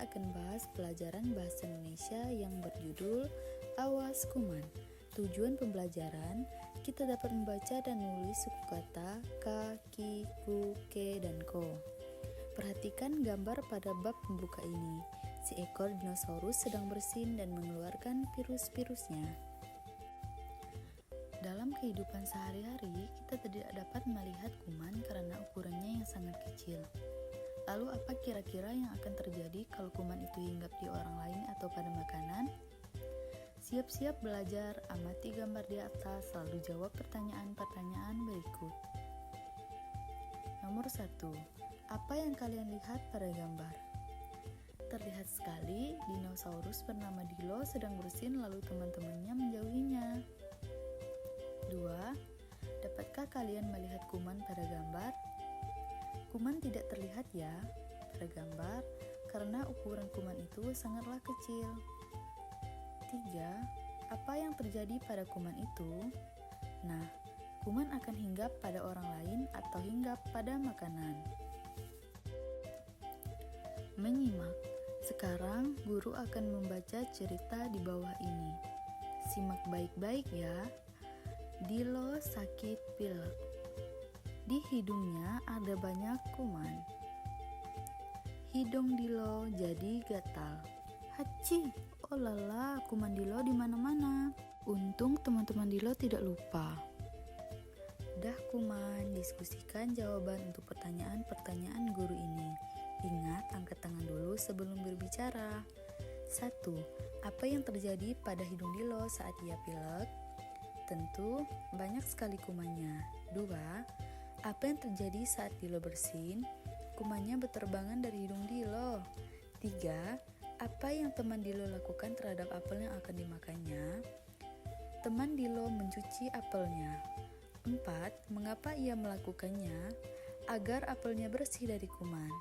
akan bahas pelajaran bahasa Indonesia yang berjudul Awas Kuman. Tujuan pembelajaran, kita dapat membaca dan menulis suku kata ka, ki, ku, ke, dan ko. Perhatikan gambar pada bab pembuka ini. Seekor dinosaurus sedang bersin dan mengeluarkan virus-virusnya. Dalam kehidupan sehari-hari, kita tidak dapat melihat kuman karena ukurannya yang sangat kecil. Lalu apa kira-kira yang akan terjadi kalau kuman itu hinggap di orang lain atau pada makanan? Siap-siap belajar, amati gambar di atas, lalu jawab pertanyaan-pertanyaan berikut. Nomor 1. Apa yang kalian lihat pada gambar? Terlihat sekali, dinosaurus bernama Dilo sedang bersin lalu teman-temannya menjauhinya. 2. Dapatkah kalian melihat kuman pada gambar? Kuman tidak terlihat ya pada gambar karena ukuran kuman itu sangatlah kecil. 3. Apa yang terjadi pada kuman itu? Nah, kuman akan hinggap pada orang lain atau hinggap pada makanan. Menyimak. Sekarang guru akan membaca cerita di bawah ini. Simak baik-baik ya. Dilo sakit pilek. Di hidungnya ada banyak kuman. Hidung Dilo jadi gatal. Haci, oh lala, kuman Dilo di mana-mana. Untung teman-teman Dilo tidak lupa. Dah kuman, diskusikan jawaban untuk pertanyaan-pertanyaan guru ini. Ingat, angkat tangan dulu sebelum berbicara. 1. Apa yang terjadi pada hidung Dilo saat ia pilek? Tentu banyak sekali kumannya. 2. Apa yang terjadi saat Dilo bersin? Kumannya berterbangan dari hidung Dilo. 3. Apa yang teman Dilo lakukan terhadap apel yang akan dimakannya? Teman Dilo mencuci apelnya. 4. Mengapa ia melakukannya? Agar apelnya bersih dari kuman.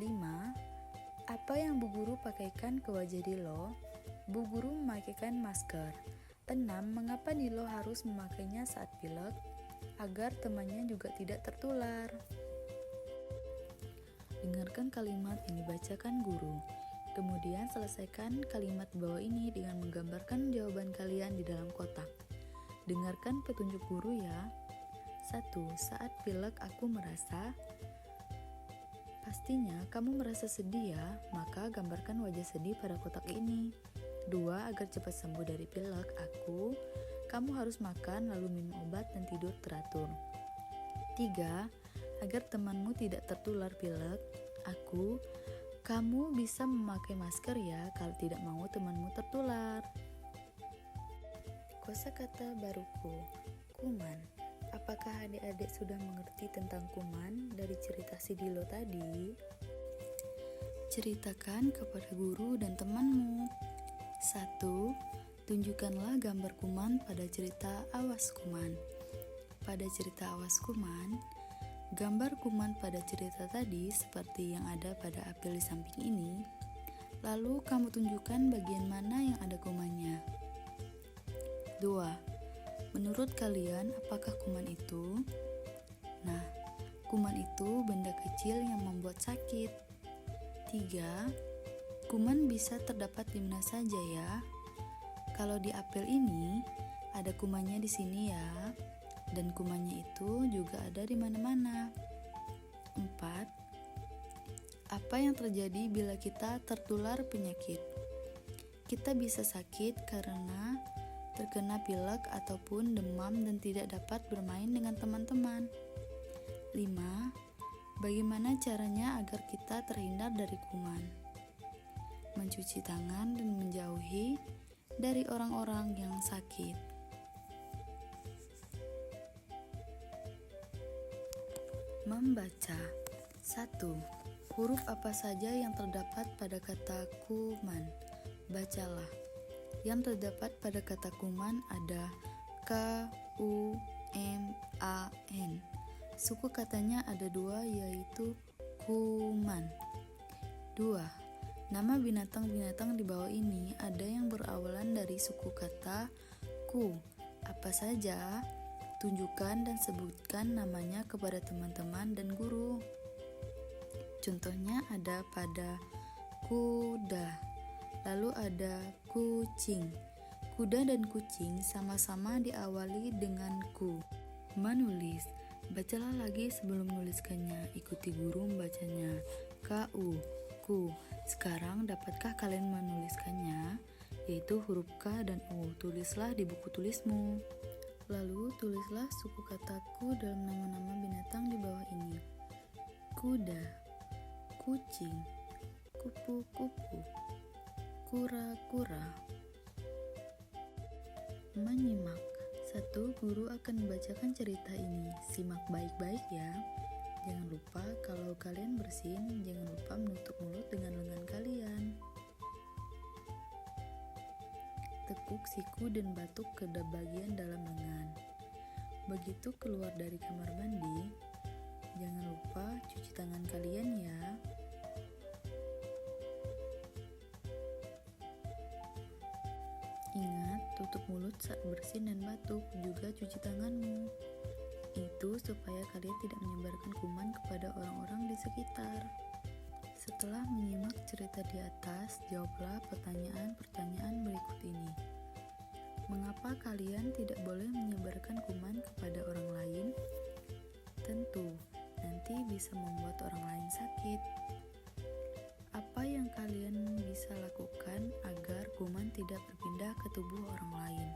5. Apa yang Bu Guru pakaikan ke wajah Dilo? Bu Guru memakaikan masker. 6. Mengapa Dilo harus memakainya saat pilek? Agar temannya juga tidak tertular. Dengarkan kalimat yang dibacakan guru. Kemudian selesaikan kalimat di bawah ini dengan menggambarkan jawaban kalian di dalam kotak. Dengarkan petunjuk guru ya. 1. Saat pilek aku merasa. Pastinya kamu merasa sedih ya, maka gambarkan wajah sedih pada kotak ini. 2. Agar cepat sembuh dari pilek kamu harus makan lalu minum obat dan tidur teratur. 3. Agar temanmu tidak tertular pilek, kamu bisa memakai masker ya kalau tidak mau temanmu tertular. Kosakata baruku, kuman. Apakah adik-adik sudah mengerti tentang kuman dari cerita si Dilo tadi? Ceritakan kepada guru dan temanmu. 1. Tunjukkanlah gambar kuman pada cerita Awas Kuman. Pada cerita Awas Kuman, gambar kuman pada cerita tadi seperti yang ada pada apel di samping ini. Lalu kamu tunjukkan bagian mana yang ada kumannya. 2. Menurut kalian, apakah kuman itu? Nah, kuman itu benda kecil yang membuat sakit. 3. Kuman bisa terdapat di mana saja ya. Kalau di apel ini, ada kumannya di sini ya. Dan kumannya itu juga ada di mana-mana. 4. Apa yang terjadi bila kita tertular penyakit? Kita bisa sakit karena terkena pilek ataupun demam dan tidak dapat bermain dengan teman-teman. 5. Bagaimana caranya agar kita terhindar dari kuman? Mencuci tangan dan menjauhi dari orang-orang yang sakit. Membaca. 1. Huruf apa saja yang terdapat pada kata kuman? Bacalah. Yang terdapat pada kata kuman ada K, U, M, A, N. Suku katanya ada 2 yaitu kuman. 2. Nama binatang-binatang di bawah ini ada yang berawalan dari suku kata ku. Apa saja? Tunjukkan dan sebutkan namanya kepada teman-teman dan guru. Contohnya ada pada kuda. Lalu ada kucing. Kuda dan kucing sama-sama diawali dengan ku. Menulis. Bacalah lagi sebelum menuliskannya. Ikuti guru membacanya. Ku, ku. Sekarang dapatkah kalian menuliskannya? Yaitu huruf K dan U. Tulislah di buku tulismu. Lalu tulislah suku kataku dalam nama-nama binatang di bawah ini. Kuda, kucing, kupu-kupu, kura-kura. Menyimak. 1. Guru akan membacakan cerita ini. Simak baik-baik ya. Jangan lupa kalau kalian bersin, jangan lupa menutup mulut dengan lengan kalian. Tekuk siku dan batuk ke bagian dalam lengan. Begitu keluar dari kamar mandi, jangan lupa cuci tangan kalian ya. Ingat, tutup mulut saat bersin dan batuk, juga cuci tanganmu. Itu supaya kalian tidak menyebarkan kuman kepada orang-orang di sekitar. Setelah menyimak cerita di atas, jawablah pertanyaan-pertanyaan berikut ini. Mengapa kalian tidak boleh menyebarkan kuman kepada orang lain? Tentu, nanti bisa membuat orang lain sakit. Apa yang kalian bisa lakukan agar kuman tidak berpindah ke tubuh orang lain?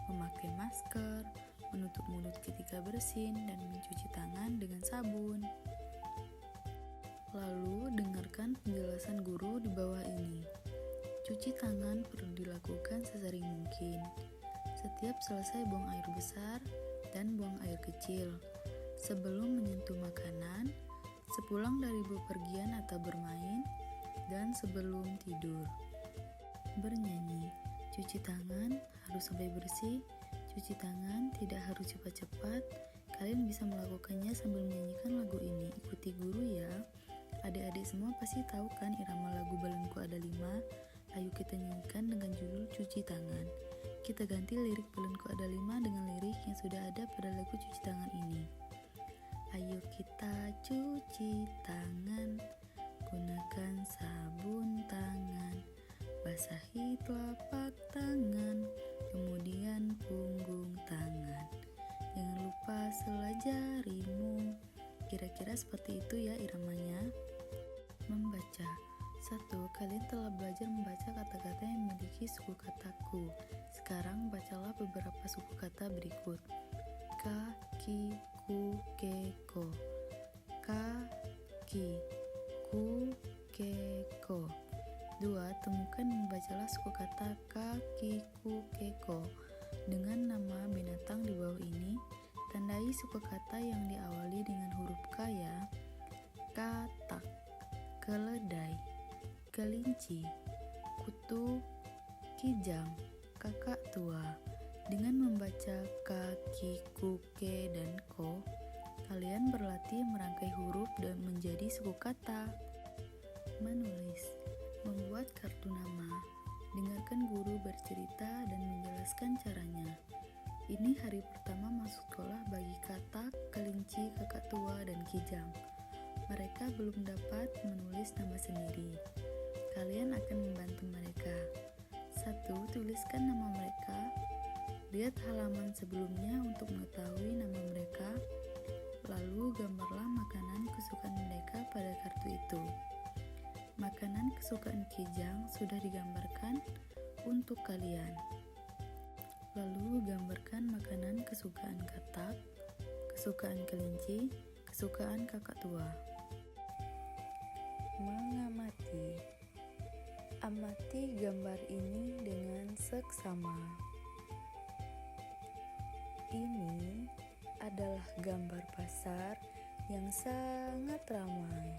Memakai masker, menutup mulut ketika bersin, dan mencuci tangan dengan sabun. Lalu, dengarkan penjelasan guru di bawah ini. Cuci tangan perlu dilakukan sesering mungkin. Setiap selesai buang air besar dan buang air kecil. Sebelum menyentuh makanan, sepulang dari bepergian atau bermain, dan sebelum tidur. Bernyanyi. Cuci tangan harus sampai bersih. Cuci tangan tidak harus cepat-cepat. Kalian bisa melakukannya sambil menyanyikan lagu ini. Ikuti guru ya. Adik-adik semua pasti tahu kan irama lagu Balonku Ada 5? Ayo kita nyanyikan dengan judul Cuci Tangan. Kita ganti lirik Balonku Ada 5 dengan lirik yang sudah ada pada lagu Cuci Tangan ini. Ayo kita cuci tangan, gunakan sabun tangan, basahi telapak tangan, kemudian punggung tangan. Jangan lupa sela jarimu. Kira-kira seperti itu ya iramanya. Membaca. 1. Kalian telah belajar membaca kata-kata yang memiliki suku kata ku. Sekarang bacalah beberapa suku kata berikut. Ka, ki, ku, ke, ko. Ka, ki, ku, ke, ko. 2. Temukan dan bacalah suku kata ka, ki, ku, ke, ko. Dengan nama binatang di bawah ini, tandai suku kata yang diawali dengan huruf K ya. Katak, keledai, kelinci, kutu, kijang, kakak tua. Dengan membaca kaki, kuke, dan ko, kalian berlatih merangkai huruf dan menjadi suku kata. Menulis. Membuat kartu nama. Dengarkan guru bercerita dan menjelaskan caranya. Ini hari pertama masuk sekolah bagi katak, kelinci, kakak tua, dan kijang. Mereka belum dapat menulis nama sendiri. Kalian akan membantu mereka. 1. Tuliskan nama mereka. Lihat halaman sebelumnya untuk mengetahui nama mereka. Lalu gambarlah makanan kesukaan mereka pada kartu itu. Makanan kesukaan kijang sudah digambarkan untuk kalian. Lalu gambarkan makanan kesukaan katak, kesukaan kelinci, kesukaan kakak tua. Mengamati. Amati gambar ini dengan seksama. Ini adalah gambar pasar yang sangat ramai.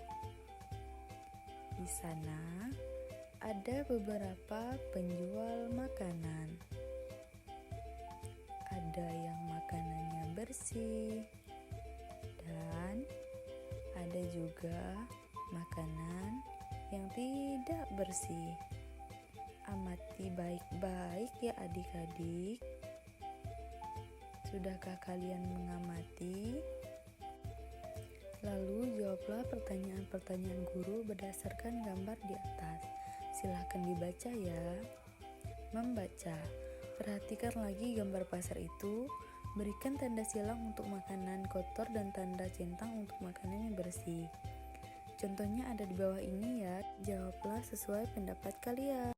Di sana ada beberapa penjual makanan. Ada yang makanannya bersih dan ada juga makanan yang tidak bersih. Amati baik-baik ya adik-adik. Sudahkah kalian mengamati? Lalu jawablah pertanyaan-pertanyaan guru berdasarkan gambar di atas. Silahkan dibaca ya. Membaca. Perhatikan lagi gambar pasar itu. Berikan tanda silang untuk makanan kotor dan tanda centang untuk makanan yang bersih. Contohnya ada di bawah ini ya. Jawablah sesuai pendapat kalian.